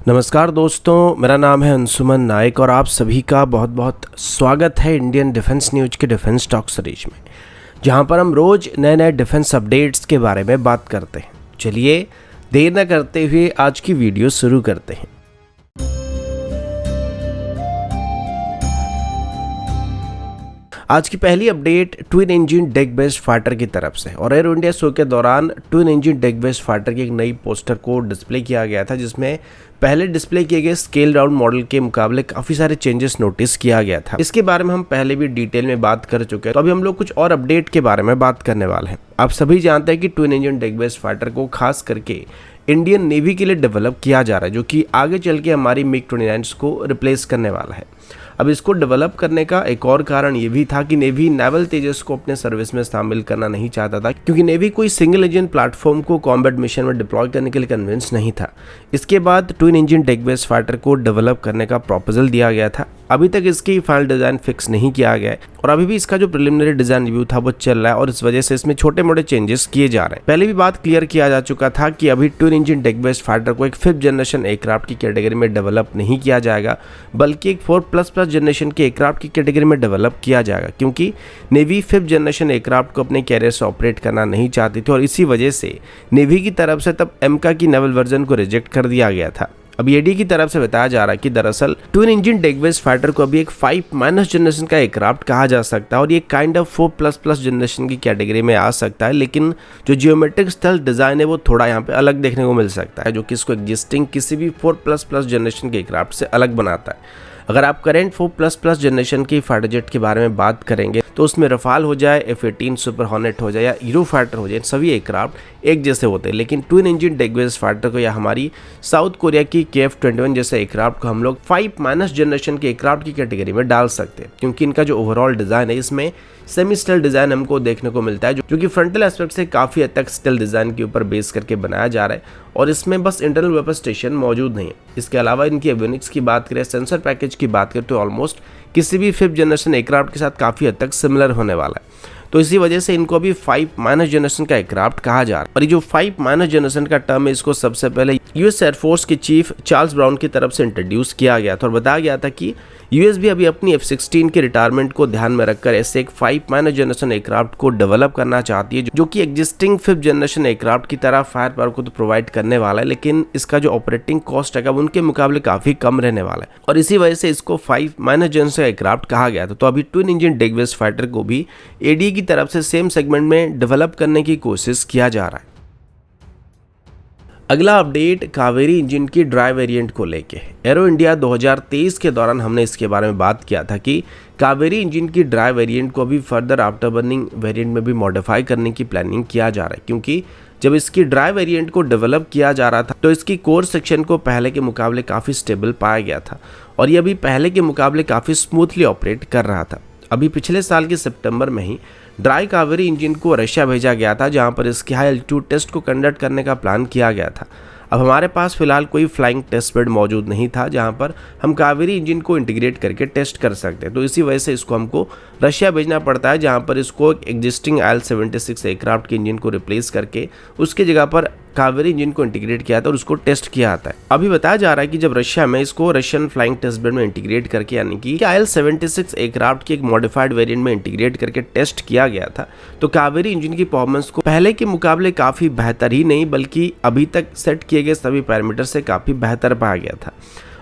नमस्कार दोस्तों, मेरा नाम है अंशुमन नायक और आप सभी का बहुत बहुत स्वागत है इंडियन डिफेंस न्यूज के डिफेंस टॉक सीरीज में, जहां पर हम रोज़ नए नए डिफेंस अपडेट्स के बारे में बात करते हैं। चलिए देर न करते हुए आज की वीडियो शुरू करते हैं। आज की पहली update twin engine deck based fighter की तरफ से और एरो इंडिया शो के दौरान twin engine deck based fighter की एक नई पोस्टर को डिस्प्ले किया गया था, जिसमें पहले डिस्प्ले किए गए स्केल डाउन मॉडल के मुकाबले काफ़ी सारे चेंजेस नोटिस किया गया था। इसके बारे में हम पहले भी डिटेल में बात कर चुके हैं, तो अभी हम लोग कुछ और अपडेट के बारे में बात करने वाले हैं। आप सभी जानते हैं कि twin engine deck based fighter को खास करके इंडियन नेवी के लिए डेवलप किया जा रहा है, जो कि आगे चल के हमारी मिग 29 को रिप्लेस करने वाला है। अब इसको डेवलप करने का एक और कारण ये भी था कि नेवी नेवल तेजस को अपने सर्विस में शामिल करना नहीं चाहता था, क्योंकि नेवी कोई सिंगल इंजन प्लेटफॉर्म को कॉम्बैट मिशन में डिप्लॉय करने के लिए कन्विंस नहीं था। इसके बाद twin engine deck based fighter को डेवलप करने का प्रपोजल दिया गया था। अभी तक इसकी फाइनल डिज़ाइन फिक्स नहीं किया गया है और अभी भी इसका जो प्रिलिमिनरी डिज़ाइन रिव्यू था वो चल रहा है और इस वजह से इसमें छोटे मोटे चेंजेस किए जा रहे हैं। पहले भी बात क्लियर किया जा चुका था कि अभी twin engine deck based fighter को एक 5th जनरेशन एयरक्राफ्ट की कैटेगरी में डेवलप नहीं किया जाएगा, बल्कि एक 4++ जनरेशन के एयरक्राफ्ट की कैटेगरी में डेवलप किया जाएगा, क्योंकि नेवी 5th जनरेशन एयरक्राफ्ट को अपने कैरियर से ऑपरेट करना नहीं चाहती थी और इसी वजह से नेवी की तरफ से तब एमका की नेवल वर्जन को रिजेक्ट कर दिया गया था। अब एडी की तरफ से बताया जा रहा है कि दरअसल twin engine deck based fighter को अभी एक 5- जनरेशन का एयरक्राफ्ट कहा जा सकता है और ये काइंड ऑफ 4++ जनरेशन की कैटेगरी में आ सकता है, लेकिन जो जियोमेट्रिक स्टेल्थ डिजाइन है वो थोड़ा यहाँ पे अलग देखने को मिल सकता है, जो कि इसको एग्जिस्टिंग किसी भी 4++ जनरेशन के एयरक्राफ्ट से अलग बनाता है। अगर आप करेंट 4++ जनरेशन की फाइटर जेट के बारे में बात करेंगे तो उसमें रफाल हो जाए, F-18 सुपर हॉर्नेट हो जाए या हीरो फाइटर हो जाए, सभी एयरक्राफ्ट एक जैसे होते हैं, लेकिन twin engine deck based fighter को या हमारी साउथ कोरिया की KF-21 जैसे एयरक्राफ्ट को हम लोग 5- जनरेशन के एयरक्राफ्ट की कैटेगरी में डाल सकते हैं, क्योंकि इनका जो ओवरऑल डिज़ाइन है इसमें सेमी स्टेल डिज़ाइन हमको देखने को मिलता है, जो कि फ्रंटल एस्पेक्ट से काफ़ी हद तक स्टेल डिज़ाइन के ऊपर बेस करके बनाया जा रहा है और इसमें बस इंटरनल वेपन स्टेशन मौजूद नहीं है। इसके अलावा इनकी एवियोनिक्स की बात करें, सेंसर पैकेज की बात करें तो ऑलमोस्ट किसी भी 5th जनरेशन एयरक्राफ्ट के साथ काफ़ी हद तक सिमिलर होने वाला है। तो इसी वजह से इनको अभी 5- जनरेशन का एयरक्राफ्ट कहा जा रहा है और ये जो 5- जनरेशन का टर्म है इसको सबसे पहले यूएस एयरफोर्स के चीफ चार्ल्स ब्राउन की तरफ से इंट्रोड्यूस किया गया था और बताया गया था कि यूएस भी अभी अपनी F-16 के रिटायरमेंट को ध्यान में रखकर ऐसे एक 5- जनरेशन एयरक्राफ्ट को डेवलप करना चाहती है, जो कि एग्जिस्टिंग 5th जनरेशन एयरक्राफ्ट की तरह फायर पावर को तो प्रोवाइड करने वाला है, लेकिन इसका जो ऑपरेटिंग कॉस्ट है उनके मुकाबले काफ़ी कम रहने वाला है और इसी वजह से इसको 5- जनरेशन एयरक्राफ्ट कहा गया था। तो अभी twin engine deck based fighter को भी एडी की तरफ से सेम सेगमेंट में डेवलप करने की कोशिश किया जा रहा है। अगला अपडेट कावेरी इंजन की ड्राई वेरिएंट को लेके एरो इंडिया 2023 के दौरान हमने इसके बारे में बात किया था कि कावेरी इंजन की ड्राई वेरिएंट को अभी फर्दर आफ्टर बर्निंग वेरिएंट में भी मॉडिफाई करने की प्लानिंग किया जा रहा है, क्योंकि जब इसकी ड्राई वेरिएंट को डेवलप किया जा रहा था तो इसकी कोर सेक्शन को पहले के मुकाबले काफ़ी स्टेबल पाया गया था और ये अभी पहले के मुकाबले काफ़ी स्मूथली ऑपरेट कर रहा था। अभी पिछले साल के सितंबर में ही ड्राई कावेरी इंजन को रशिया भेजा गया था, जहां पर इसके हाई एल्टीट्यूड टेस्ट को कंडक्ट करने का प्लान किया गया था। अब हमारे पास फिलहाल कोई फ्लाइंग टेस्ट बेड मौजूद नहीं था जहां पर हम कावेरी इंजन को इंटीग्रेट करके टेस्ट कर सकते हैं, तो इसी वजह से इसको हमको रशिया भेजना पड़ता है, जहां पर इसको एक एग्जिस्टिंग IL-76 एयरक्राफ्ट के इंजन को रिप्लेस करके उसकी जगह पर कावेरी इंजन को इंटीग्रेट किया था और उसको टेस्ट किया आता है। अभी बताया जा रहा है कि जब रशिया में इसको रशियन फ्लाइंग टेस्ट बेड में इंटीग्रेट करके, यानी कि IL-76 एयरक्राफ्ट की एक मॉडिफाइड वेरिएंट में इंटीग्रेट करके टेस्ट किया गया था, तो कावेरी इंजन की परफॉर्मेंस को पहले के मुकाबले काफ़ी बेहतर ही नहीं बल्कि अभी तक सेट किए गए सभी पैरामीटर से काफ़ी बेहतर पाया गया था।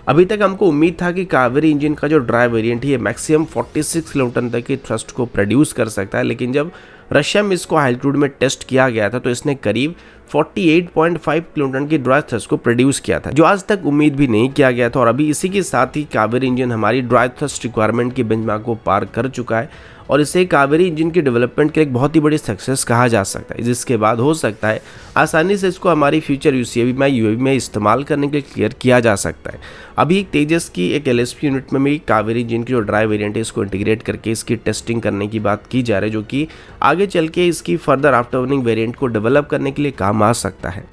अभी तक हमको उम्मीद था कि कावेरी इंजन का जो ड्राई वेरिएंट है ये मैक्सिमम 46 किलोटन तक की थ्रस्ट को प्रोड्यूस कर सकता है, लेकिन जब रशिया में इसको हाई एल्टीट्यूड में टेस्ट किया गया था तो इसने करीब 48.5 किलोटन की ड्राई थ्रस्ट को प्रोड्यूस किया था, जो आज तक उम्मीद भी नहीं किया गया था। और अभी इसी के साथ ही कावेरी इंजन हमारी ड्राई थ्रस्ट रिक्वायरमेंट की बेंचमार्क को पार कर चुका है और इसे कावेरी इंजन की डेवलपमेंट के एक बहुत ही बड़ी सक्सेस कहा जा सकता है, जिसके बाद हो सकता है आसानी से इसको हमारी फ्यूचर यूएवी में इस्तेमाल करने के लिए क्लियर किया जा सकता है। अभी तेजस की एक LSP यूनिट में भी कावेरी इंजन की जो ड्राई वेरिएंट है इसको इंटीग्रेट करके इसकी टेस्टिंग करने की बात की जा रही है, जो कि आगे चल के इसकी फर्दर आफ्टर बर्निंग वेरिएंट को डेवलप करने के लिए काम आ सकता है।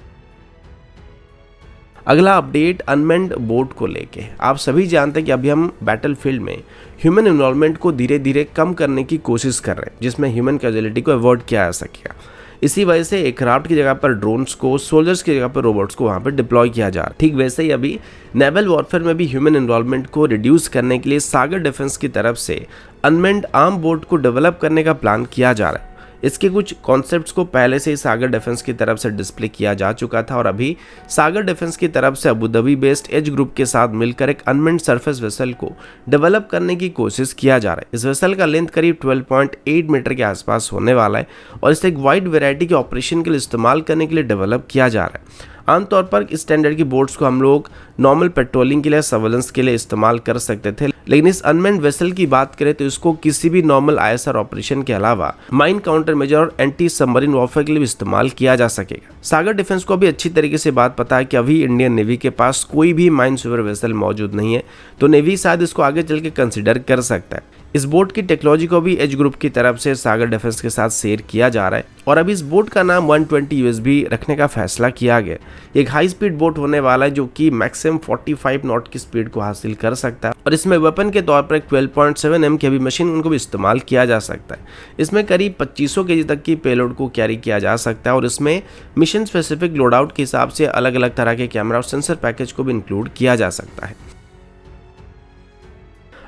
अगला अपडेट अनमेंड बोट को लेके, आप सभी जानते हैं कि अभी हम बैटलफील्ड में ह्यूमन इन्वॉल्वमेंट को धीरे धीरे कम करने की कोशिश कर रहे हैं, जिसमें ह्यूमन कैजुअलिटी को अवॉइड किया जा सकेगा। इसी वजह से एयरक्राफ्ट की जगह पर ड्रोन्स को, सोल्जर्स की जगह पर रोबोट्स को वहाँ पर डिप्लॉय किया जा रहा है। ठीक वैसे ही अभी नेवल वॉरफेयर में भी ह्यूमन इन्वॉल्वमेंट को रिड्यूस करने के लिए सागर डिफेंस की तरफ से अनमेन्ड आर्म बोट को डेवलप करने का प्लान किया जा रहा है। इसके कुछ कॉन्सेप्ट्स को पहले से ही सागर डिफेंस की तरफ से डिस्प्ले किया जा चुका था और अभी सागर डिफेंस की तरफ से Abu Dhabi based age group के साथ मिलकर एक अनमेन्ड सरफेस वेसल को डेवलप करने की कोशिश किया जा रहा है। इस वेसल का लेंथ करीब 12.8 मीटर के आसपास होने वाला है और इसे एक वाइड वैरायटी के ऑपरेशन के लिए इस्तेमाल करने के लिए डेवलप किया जा रहा है। आमतौर पर इस स्टैंडर्ड की बोट्स को हम लोग नॉर्मल पेट्रोलिंग के लिए, सर्वेलेंस के लिए इस्तेमाल कर सकते थे, लेकिन इस अनमेन्ड वेसल की बात करें तो इसको किसी भी नॉर्मल ISR ऑपरेशन के अलावा माइन काउंटर मेजर और एंटी सबमरीन वॉरफेयर के लिए भी इस्तेमाल किया जा सकेगा। सागर डिफेंस को भी अच्छी तरीके से बात पता है कि अभी इंडियन नेवी के पास कोई भी माइन स्वीपर वेसल मौजूद नहीं है, तो नेवी शायद इसको आगे चल के कंसिडर कर सकता है। इस बोट की टेक्नोलॉजी को भी एज ग्रुप की तरफ से सागर डिफेंस के साथ शेयर किया जा रहा है और अभी इस बोट का नाम 120 USB रखने का फैसला किया गया। एक हाई स्पीड बोट होने वाला है जो कि मैक्सिमम 45 नॉट की स्पीड को हासिल कर सकता है और इसमें वेपन के तौर पर एक 12.7 mm की मशीन उनको भी इस्तेमाल किया जा सकता है। इसमें करीब 2500 kg तक की पेलोड को कैरी किया जा सकता है और इसमें मिशन स्पेसिफिक लोड आउट के हिसाब से अलग अलग तरह के कैमरा और सेंसर पैकेज को भी इंक्लूड किया जा सकता है।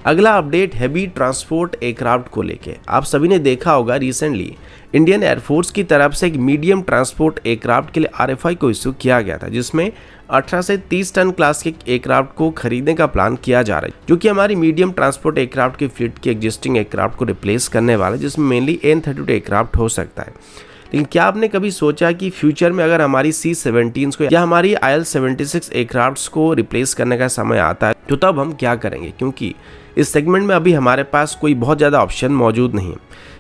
अगला अपडेट हैवी ट्रांसपोर्ट एयरक्राफ्ट को लेके। आप सभी ने देखा होगा रिसेंटली इंडियन एयरफोर्स की तरफ से एक मीडियम ट्रांसपोर्ट एयरक्राफ्ट के लिए RFI को इशू किया गया था, जिसमें 18 से 30 टन क्लास के एयरक्राफ्ट को खरीदने का प्लान किया जा रहा है, जो कि हमारी मीडियम ट्रांसपोर्ट एयरक्राफ्ट की फ्लीट के एग्जिस्टिंग एयरक्राफ्ट को रिप्लेस करने वाला है, जिसमें मेनली AN-32 एयरक्राफ्ट हो सकता है। लेकिन क्या आपने कभी सोचा कि फ्यूचर में अगर हमारी C-17 को या हमारी IL-76 एयरक्राफ्ट्स को रिप्लेस करने का समय आता है तो तब हम क्या करेंगे, क्योंकि इस सेगमेंट में अभी हमारे पास कोई बहुत ज़्यादा ऑप्शन मौजूद नहीं है।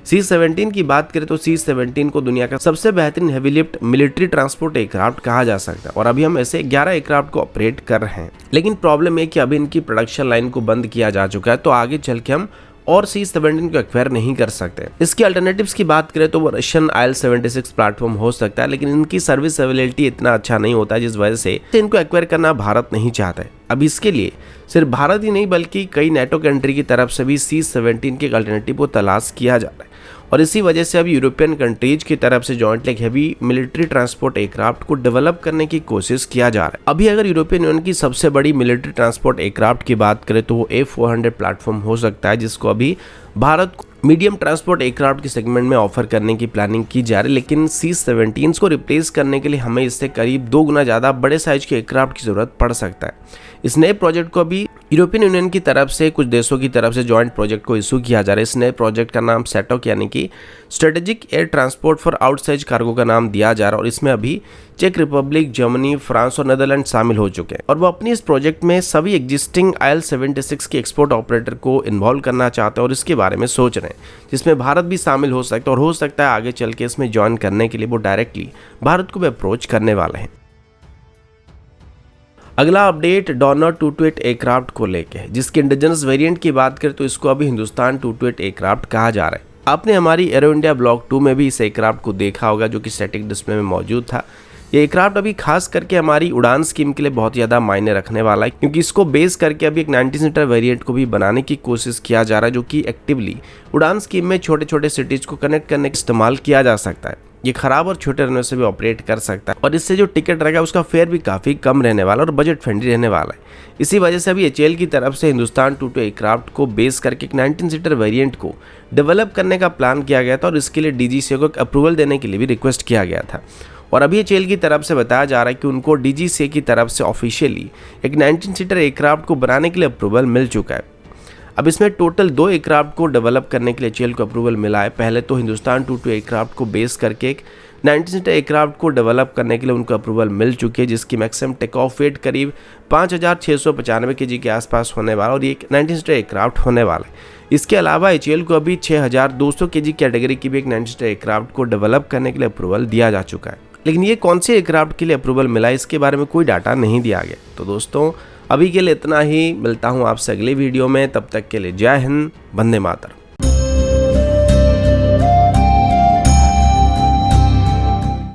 C-17 की बात करें तो C-17 को दुनिया का सबसे बेहतरीन heavy lift military transport aircraft कहा जा सकता है और अभी हम ऐसे 11 एयरक्राफ्ट को ऑपरेट कर रहे हैं। लेकिन प्रॉब्लम है कि अभी इनकी प्रोडक्शन लाइन को बंद किया जा चुका है, तो आगे चल के हम और C-17 को एक्वायर नहीं कर सकते। इसके अल्टरनेटिव्स की बात करें तो वो रशियन IL-76 प्लेटफॉर्म हो सकता है, लेकिन इनकी सर्विस अवेलेबिलिटी इतना अच्छा नहीं होता है, जिस वजह से इनको एक्वायर करना भारत नहीं चाहता है। अब इसके लिए सिर्फ भारत ही नहीं बल्कि कई नेटो कंट्री की तरफ से भी C-17 के अल्टरनेटिव को तलाश किया जा रहा है और इसी वजह से अभी यूरोपियन कंट्रीज की तरफ से जॉइंटली एक हैवी मिलिट्री ट्रांसपोर्ट एयरक्राफ्ट को डेवलप करने की कोशिश किया जा रहा है। अभी अगर यूरोपियन यूनियन की सबसे बड़ी मिलिट्री ट्रांसपोर्ट एयरक्राफ्ट की बात करें तो वो A400 प्लेटफॉर्म हो सकता है, जिसको अभी भारत को मीडियम ट्रांसपोर्ट एयरक्राफ्ट के सेगमेंट में ऑफर करने की प्लानिंग की जा रही है। लेकिन C-17 को रिप्लेस करने के लिए हमें इससे करीब 2 गुना ज़्यादा बड़े साइज के एयरक्राफ्ट की जरूरत पड़ सकता है। इस नए प्रोजेक्ट को अभी यूरोपियन यूनियन की तरफ से कुछ देशों की तरफ से जॉइंट प्रोजेक्ट को इशू किया जा रहा है। इस नए प्रोजेक्ट का नाम सेटोक यानी कि strategic air transport for outside cargo का नाम दिया जा रहा है और इसमें अभी चेक रिपब्लिक, जर्मनी, फ्रांस और नेदरलैंड शामिल हो चुके हैं और वो अपनी इस प्रोजेक्ट में सभी एग्जिस्टिंग IL-76 के एक्सपोर्ट ऑपरेटर को इन्वॉल्व करना चाहते हैं और इसके बारे में सोच रहे हैं, जिसमें भारत भी शामिल हो सकता है और हो सकता है आगे चल के इसमें ज्वाइन करने के लिए वो डायरेक्टली भारत को भी अप्रोच करने वाले हैं। अगला अपडेट डॉनर 228 एयरक्राफ्ट को लेके है, जिसके इंडिजिनस वेरिएंट की बात करें तो इसको अभी हिंदुस्तान 228 एयरक्राफ्ट कहा जा रहा है। आपने हमारी एरो इंडिया ब्लॉग 2 में भी इस एयरक्राफ्ट को देखा होगा, जो कि स्टैटिक डिस्प्ले में मौजूद था। ये एयरक्राफ्ट अभी खास करके हमारी उड़ान स्कीम के लिए बहुत ज़्यादा मायने रखने वाला है, क्योंकि इसको बेस करके अभी एक 90 सीटर वेरिएंट को भी बनाने की कोशिश किया जा रहा है, जो कि एक्टिवली उड़ान स्कीम में छोटे छोटे सिटीज को कनेक्ट करने का इस्तेमाल किया जा सकता है। ये खराब और छोटे रनवे से भी ऑपरेट कर सकता है और इससे जो टिकट रहेगा उसका फेयर भी काफ़ी कम रहने वाला और बजट फ्रेंडली रहने वाला है। इसी वजह से अभी HAL की तरफ से हिंदुस्तान 228 एयरक्राफ्ट को बेस करके एक 19 सीटर वेरिएंट को डेवलप करने का प्लान किया गया था और इसके लिए DGCA को एक अप्रूवल देने के लिए भी रिक्वेस्ट किया गया था और अभी HAL की तरफ से बताया जा रहा है कि उनको DGCA की तरफ से ऑफिशियली एक 19 सीटर एयरक्राफ्ट को बनाने के लिए अप्रूवल मिल चुका है। अब इसमें टोटल 2 एयरक्राफ्ट को डेवलप करने के लिए HAL को अप्रूवल मिला है। पहले तो हिंदुस्तान 228 एयरक्राफ्ट को बेस करके एक 19 सीटर एयरक्राफ्ट को डेवलप करने के लिए उनको अप्रूवल मिल चुकी है, जिसकी मैक्सिमम टेक ऑफ वेट करीब 5695 kg के आसपास होने वाला और ये एक 19 सीटर एयरक्राफ्ट होने वाला है। इसके अलावा HAL को अभी 6200 kg कैटेगरी की भी एक 19 सीटर एयरक्राफ्ट को डेवलप करने के लिए अप्रूवल दिया जा चुका है, लेकिन ये कौन से एयरक्राफ्ट के लिए अप्रूवल मिला है इसके बारे में कोई डाटा नहीं दिया गया। तो दोस्तों अभी के लिए इतना ही, मिलता हूँ आपसे अगले वीडियो में, तब तक के लिए जय हिंद, वंदे मातरम।